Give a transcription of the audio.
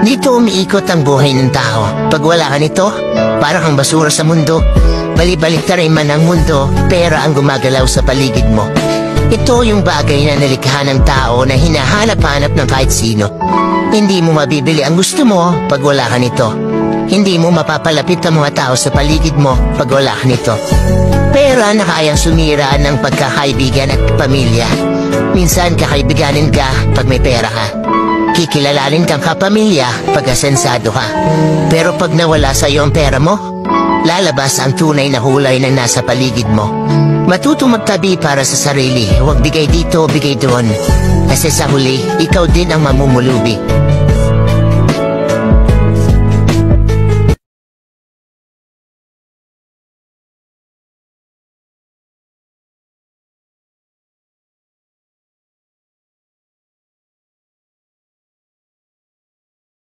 Dito umiikot ang buhay ng tao. Pag wala ka nito, parang kang basura sa mundo. Balibalik na rin man ang mundo, pera ang gumagalaw sa paligid mo. Ito yung bagay na nalikha ng tao na hinahanap-hanap ng kahit sino. Hindi mo mabibili ang gusto mo pag wala ka nito. Hindi mo mapapalapit ang mga tao sa paligid mo pag wala ka nito. Pera na kayang sumira ng pagkakaibigan at pamilya. Minsan kakaibiganin ka pag may pera ka. Kikilalanin kang kapamilya pag asensado ka. Pero pag nawala sa iyo ang pera mo, lalabas ang tunay na hulay na nasa paligid mo. Matuto magtabi para sa sarili, huwag bigay dito, bigay doon. Kasi sa huli, ikaw din ang mamumulubi.